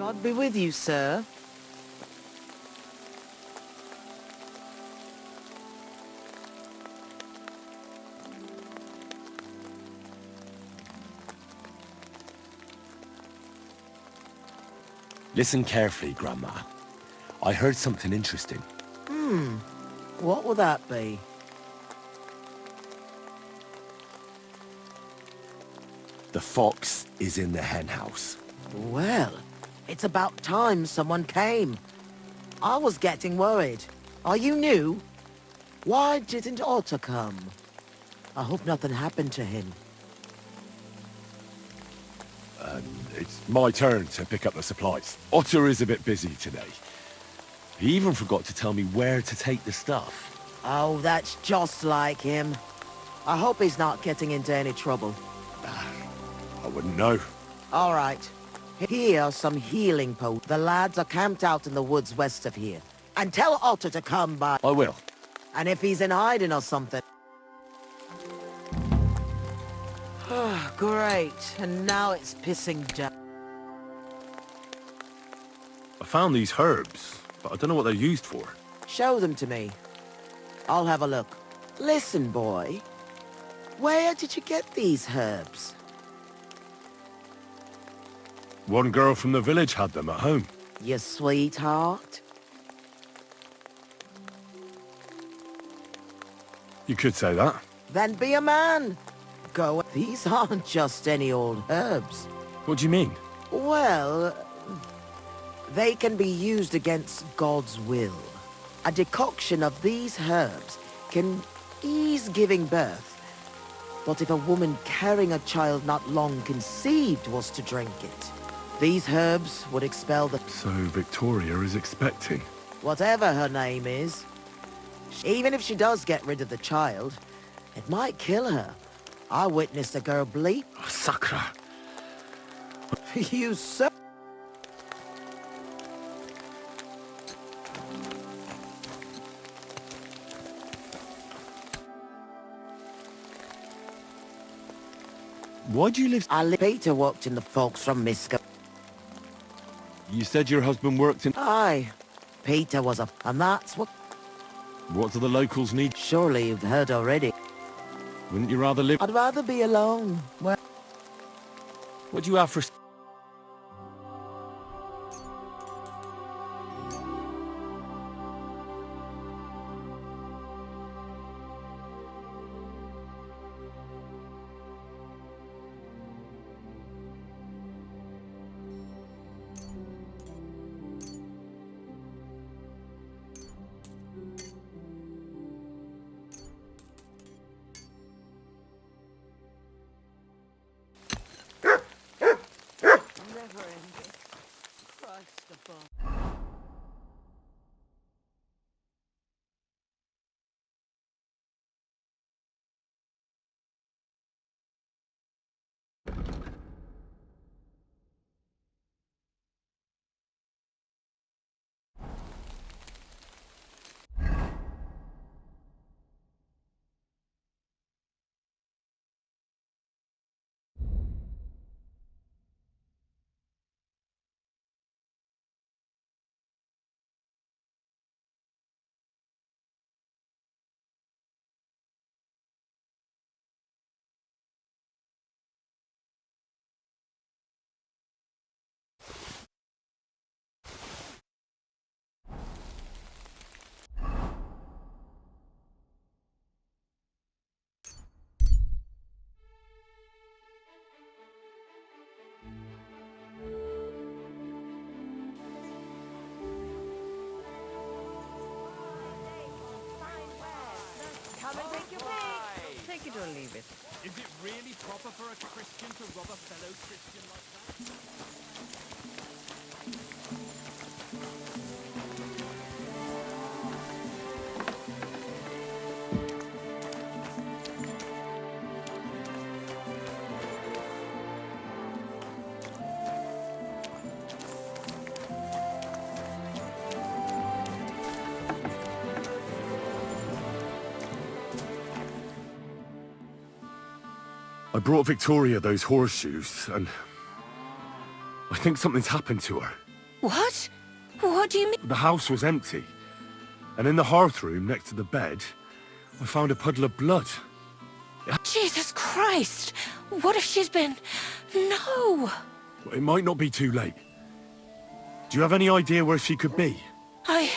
God be with you, sir. Listen carefully, Grandma. I heard something interesting. What will that be? The fox is in the hen house. Well, it's about time someone came. I was getting worried. Are you new? Why didn't Otto come? I hope nothing happened to him. It's my turn to pick up the supplies. Otter is a bit busy today. He even forgot to tell me where to take the stuff. Oh, that's just like him. I hope he's not getting into any trouble. I wouldn't know. All right. Here are some healing potions. The lads are camped out in the woods west of here. And tell Otto to come by. I will. And if he's in hiding or something... Great. And now it's pissing down. I found these herbs, but I don't know what they're used for. Show them to me. I'll have a look. Listen, boy. Where did you get these herbs? One girl from the village had them at home. Your sweetheart? You could say that. Then be a man. Go. These aren't just any old herbs. What do you mean? Well, they can be used against God's will. A decoction of these herbs can ease giving birth. But if a woman carrying a child not long conceived was to drink it, these herbs would expel the... So Victoria is expecting. Whatever her name is. Even if she does get rid of the child, it might kill her. I witnessed a girl bleed. Oh, Sakra. You so... Why do you live... Peter walked in the folks from Miska. You said your husband worked in... Aye. Peter was a... And that's what... What do the locals need? Surely you've heard already. Wouldn't you rather live... I'd rather be alone. Well... What do you have for... Never ending. Christ above. Come and take your pick. Take it or leave it. Is it really proper for a Christian to rob a fellow Christian like that? I brought Victoria those horseshoes, and... I think something's happened to her. What? What do you mean? The house was empty, and in the hearth room next to the bed, I found a puddle of blood. Jesus Christ! What if she's been... No! It might not be too late. Do you have any idea where she could be? I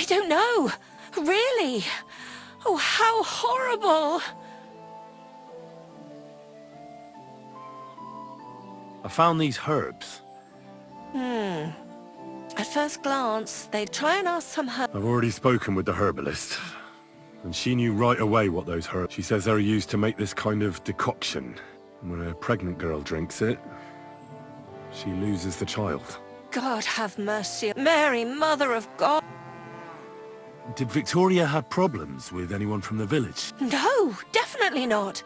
don't know. Really? Oh, how horrible! I found these herbs. At first glance, they'd try and ask some her... I've already spoken with the herbalist, and she knew right away what those herbs... She says they're used to make this kind of decoction. And when a pregnant girl drinks it, she loses the child. God have mercy. Mary, Mother of God. Did Victoria have problems with anyone from the village? No, definitely not.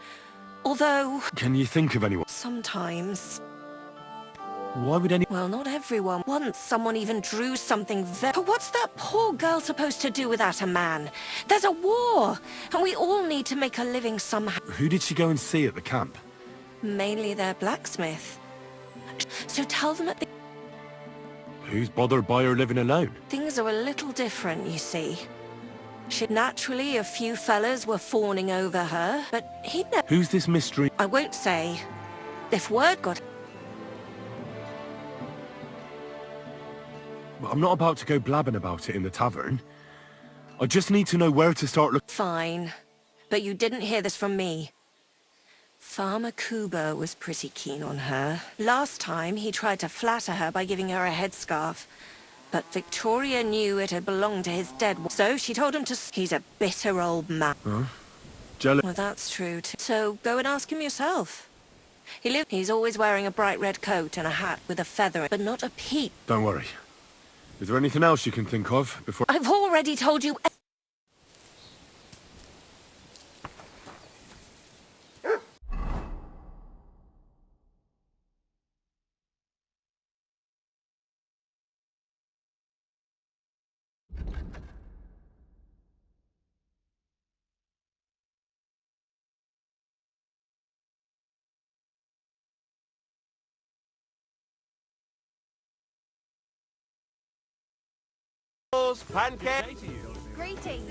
Although... Can you think of anyone? Sometimes... Why would any... Well, not everyone. Once someone even drew something very... But what's that poor girl supposed to do without a man? There's a war, and we all need to make a living somehow. Who did she go and see at the camp? Mainly their blacksmith. So tell them at the... Who's bothered by her living alone? Things are a little different, you see. Naturally, a few fellas were fawning over her, but he'd never... Who's this mystery? I won't say. If word got... I'm not about to go blabbing about it in the tavern. I just need to know where to start looking. Fine. But you didn't hear this from me. Farmer Kuba was pretty keen on her. Last time, he tried to flatter her by giving her a headscarf. But Victoria knew it had belonged to his dead one. So she told him to... He's a bitter old man. Huh? Jealous? Well, that's true too. So go and ask him yourself. He's always wearing a bright red coat and a hat with a feather, but not a peep. Don't worry. Is there anything else you can think of before... I've already told you... Pancake. Greetings.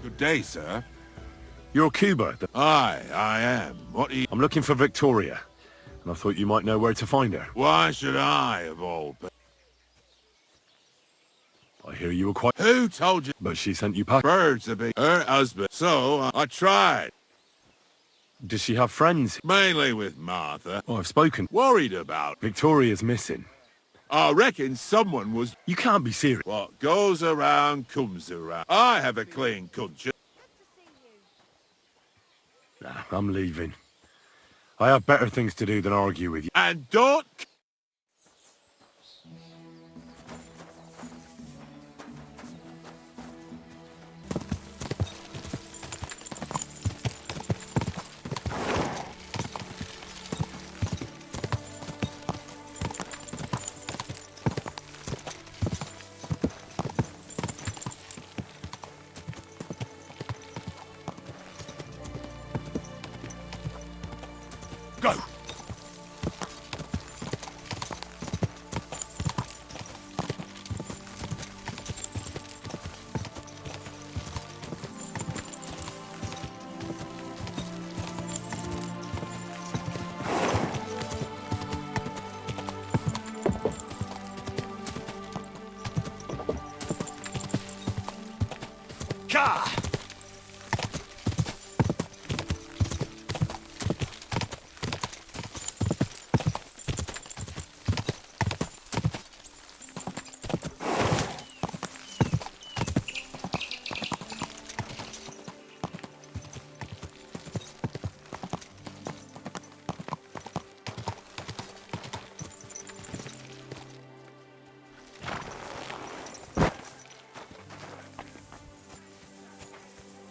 Good day, sir. You're Cuba. Aye, I am. What are you... I'm looking for Victoria, and I thought you might know where to find her. Why should I, of all... I hear you were quite... Who told you? But she sent you back. Birds to be her husband. So, I tried. Does she have friends? Mainly with Martha. Oh, I've spoken. Worried about. Victoria's missing. I reckon someone was... You can't be serious. What goes around comes around. I have a clean conscience. Nah, I'm leaving. I have better things to do than argue with you. And don't... Go! Ka!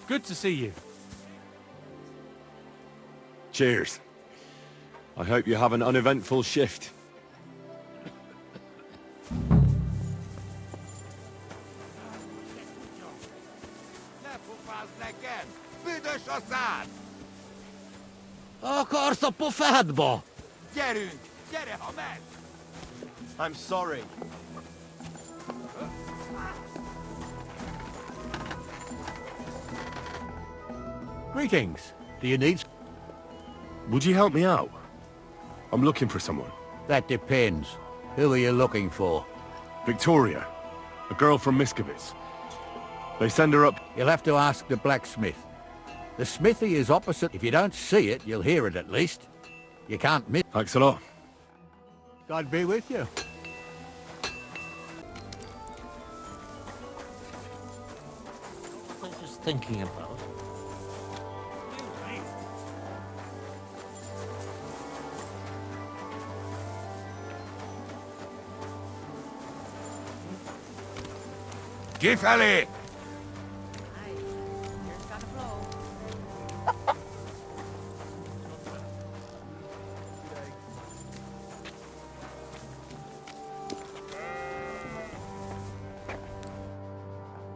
Good to see you. Cheers. I hope you have an uneventful shift. Akarsz a pofádba? Gyerünk! Gyere, ha megy! I'm sorry. Greetings. Do you need... Would you help me out? I'm looking for someone. That depends. Who are you looking for? Victoria, a girl from Miskovitz. They send her up... You'll have to ask the blacksmith. The smithy is opposite. If you don't see it, you'll hear it at least. You can't miss... Thanks a lot. God be with you. I'm just thinking about. Kifelé!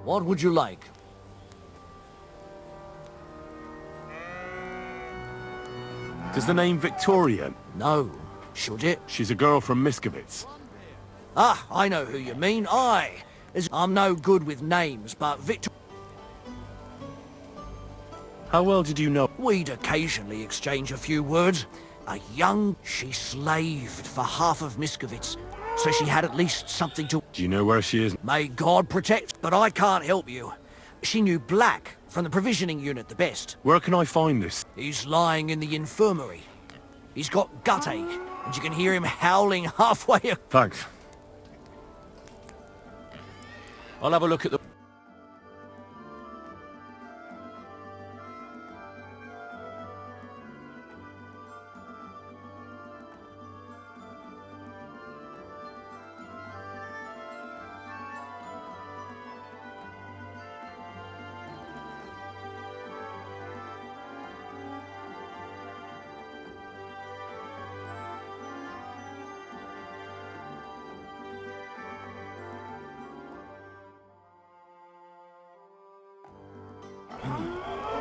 What would you like? Does the name Victoria... No. Should it? She's a girl from Miskovitz. Ah, I know who you mean. I'm no good with names, but Victor... How well did you know? We'd occasionally exchange a few words. She slaved for half of Miskovitz, so she had at least something to... Do you know where she is? May God protect, but I can't help you. She knew Black from the provisioning unit the best. Where can I find this? He's lying in the infirmary. He's got gut ache, and you can hear him howling halfway... Thanks. I'll have a look at the...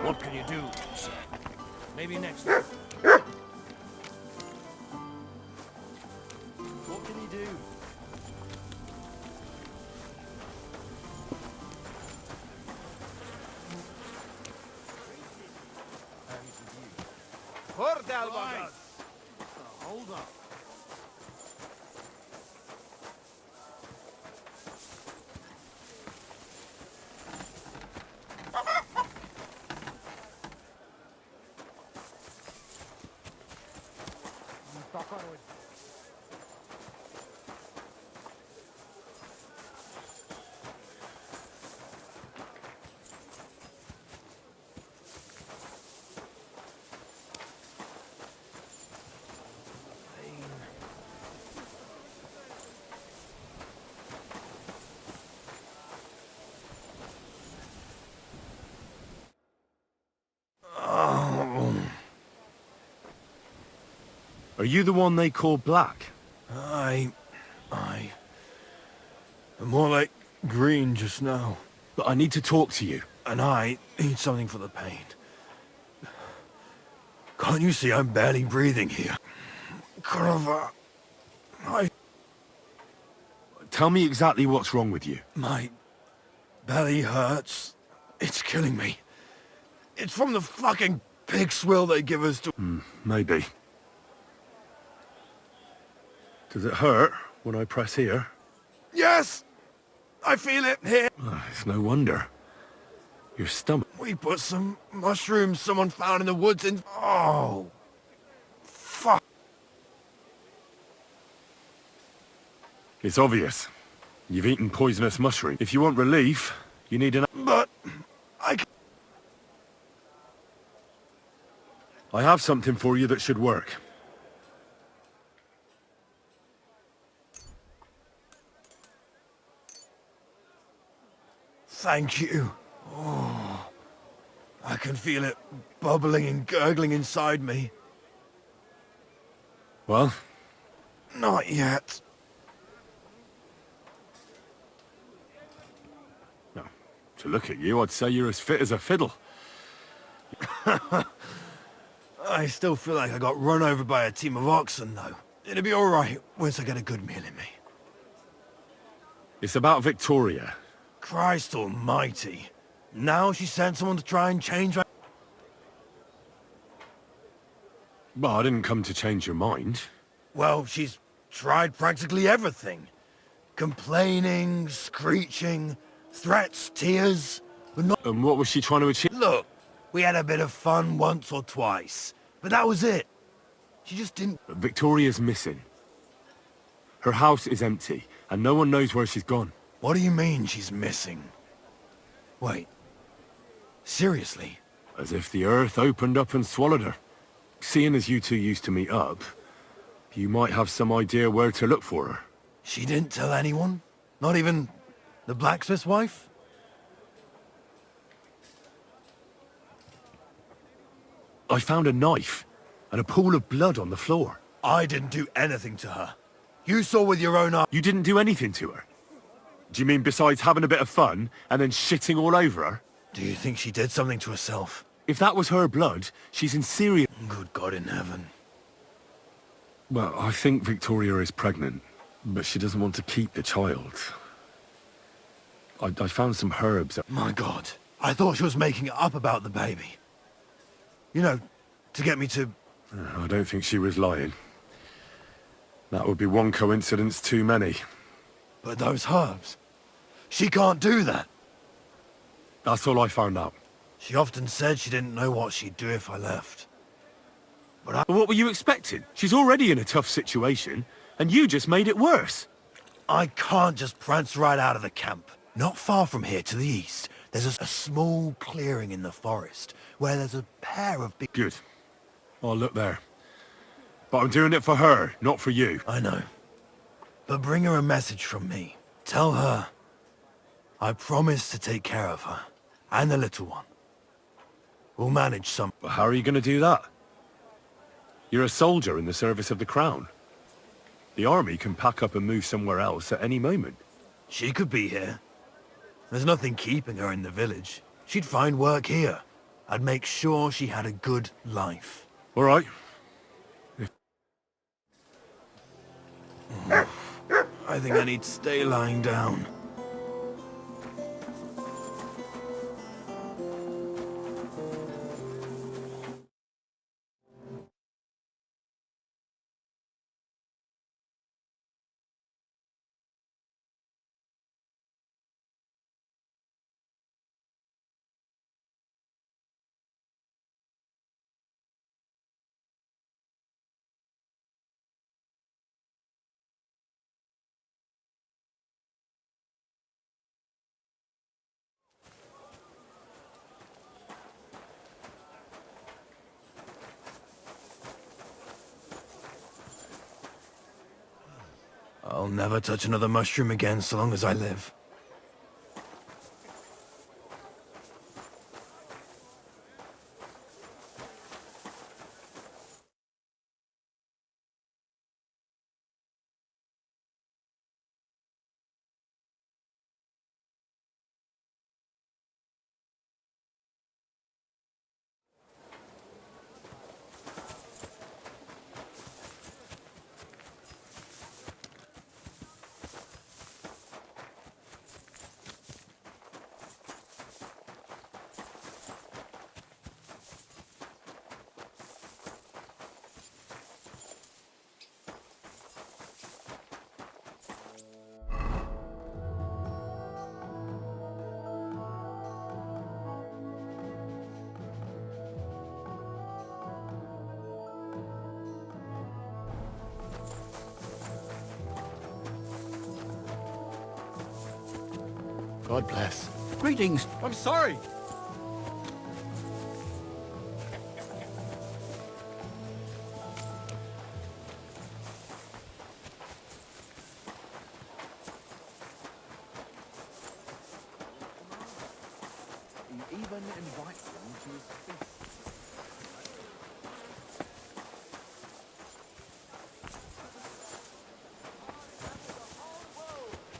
What can you do, sir? Maybe next time. What can you do? Hold up. Are you the one they call Black? I'm more like green just now. But I need to talk to you. And I need something for the pain. Can't you see I'm barely breathing here? Carver, Tell me exactly what's wrong with you. my belly hurts. It's killing me. It's from the fucking pig swill they give us to... Maybe. Does it hurt when I press here? Yes! I feel it here. It's no wonder. Your stomach... We put some mushrooms someone found in the woods in... Oh! Fuck. It's obvious. You've eaten poisonous mushroom. If you want relief, you need an... But... I have something for you that should work. Thank you. Oh, I can feel it bubbling and gurgling inside me. Well? Not yet. No. To look at you, I'd say you're as fit as a fiddle. I still feel like I got run over by a team of oxen, though. It'll be alright once I get a good meal in me. It's about Victoria. Christ almighty. Now she sent someone to try and change my... Well, I didn't come to change your mind. Well, she's tried practically everything. Complaining, screeching, threats, tears, but not... And what was she trying to achieve? Look, we had a bit of fun once or twice, but that was it. She just didn't... Victoria's missing. Her house is empty, and no one knows where she's gone. What do you mean she's missing? Wait. Seriously? As if the earth opened up and swallowed her. Seeing as you two used to meet up, you might have some idea where to look for her. She didn't tell anyone? Not even the blacksmith's wife? I found a knife and a pool of blood on the floor. I didn't do anything to her. You saw with your own eyes. You didn't do anything to her? Do you mean besides having a bit of fun and then shitting all over her? Do you think she did something to herself? If that was her blood, she's in serious... Good God in heaven. Well, I think Victoria is pregnant, but she doesn't want to keep the child. I found some herbs. My God. I thought she was making it up about the baby. You know, to get me to... I don't think she was lying. That would be one coincidence too many. But those herbs... She can't do that. That's all I found out. She often said she didn't know what she'd do if I left. But What were you expecting? She's already in a tough situation, and you just made it worse. I can't just prance right out of the camp. Not far from here to the east, there's a small clearing in the forest where there's a pair of big... Good. I'll look there. But I'm doing it for her, not for you. I know. But bring her a message from me. Tell her I promise to take care of her and the little one. We'll manage some... But how are you going to do that? You're a soldier in the service of the Crown. The army can pack up and move somewhere else at any moment. She could be here. There's nothing keeping her in the village. She'd find work here. I'd make sure she had a good life. All right. I think I need to stay lying down. I'll never touch another mushroom again so long as I live. God bless. Greetings. I'm sorry. He even invites them to his feast.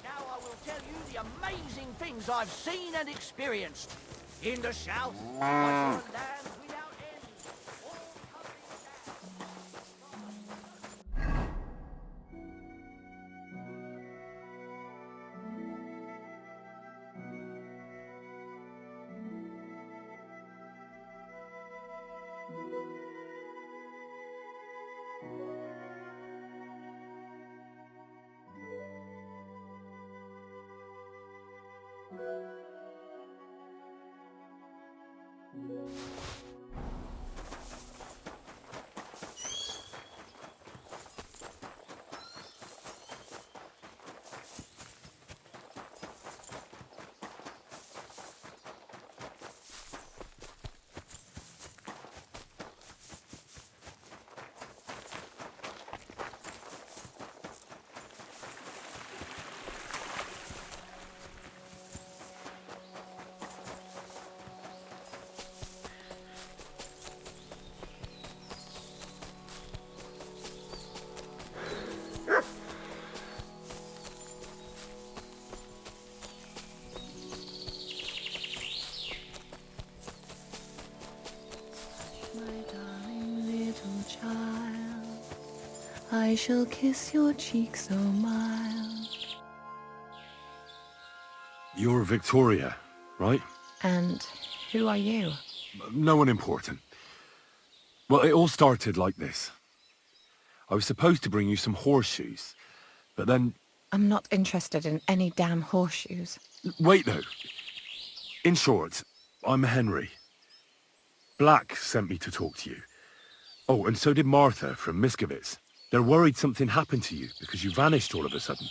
Now I will tell you the amazing things I've seen and experienced. In the south, I saw a land without end, all covered My darling little child, I shall kiss your cheek so mild. You're Victoria, right? And who are you? No one important. Well, it all started like this. I was supposed to bring you some horseshoes, but then... I'm not interested in any damn horseshoes. Wait, though. In short, I'm Henry. Black sent me to talk to you. Oh, and so did Martha from Miskovitz. They're worried something happened to you because you vanished all of a sudden.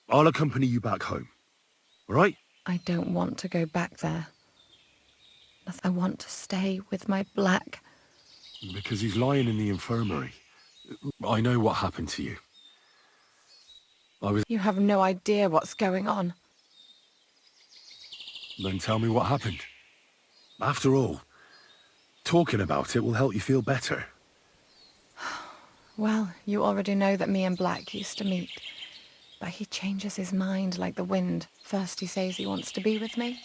I'll accompany you back home. All right? I don't want to go back there. I want to stay with my Black. Because he's lying in the infirmary. I know what happened to you. You have no idea what's going on. Then tell me what happened. After all, talking about it will help you feel better. Well, you already know that me and Black used to meet. But he changes his mind like the wind. First he says he wants to be with me,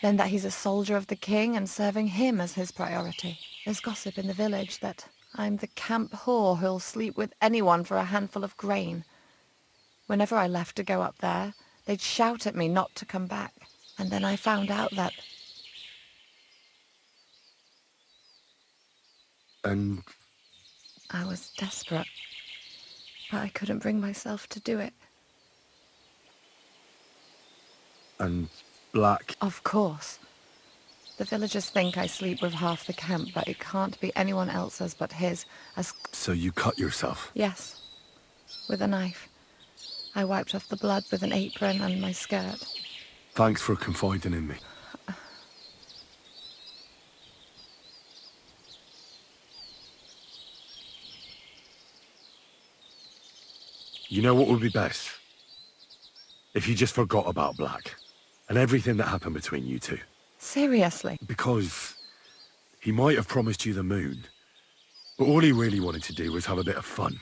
then that he's a soldier of the king and serving him as his priority. There's gossip in the village that I'm the camp whore who'll sleep with anyone for a handful of grain. Whenever I left to go up there, they'd shout at me not to come back. And then I found out that... And... I was desperate, but I couldn't bring myself to do it. And Black... Of course. The villagers think I sleep with half the camp, but it can't be anyone else's but his, as... So you cut yourself? Yes, with a knife. I wiped off the blood with an apron and my skirt. Thanks for confiding in me. You know what would be best? If you just forgot about Black, and everything that happened between you two. Seriously? Because he might have promised you the moon, but all he really wanted to do was have a bit of fun.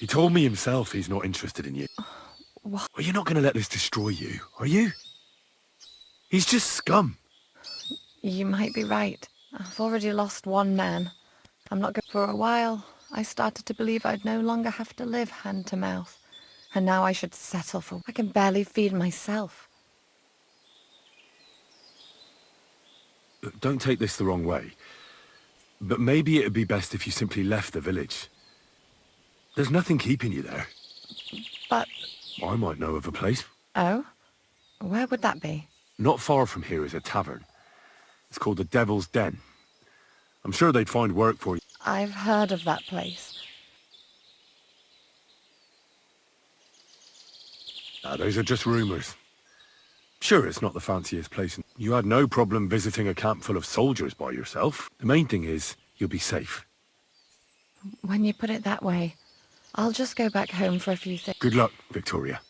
He told me himself he's not interested in you. What? Well, you're not going to let this destroy you, are you? He's just scum. You might be right. I've already lost one man. I'm not good for a while. I started to believe I'd no longer have to live hand to mouth. And now I should settle for... I can barely feed myself. Don't take this the wrong way, but maybe it'd be best if you simply left the village. There's nothing keeping you there. But... I might know of a place. Oh? Where would that be? Not far from here is a tavern. It's called the Devil's Den. I'm sure they'd find work for you. I've heard of that place. Those are just rumors. Sure, it's not the fanciest place. You had no problem visiting a camp full of soldiers by yourself. The main thing is, you'll be safe. When you put it that way, I'll just go back home for a few things. Good luck, Victoria.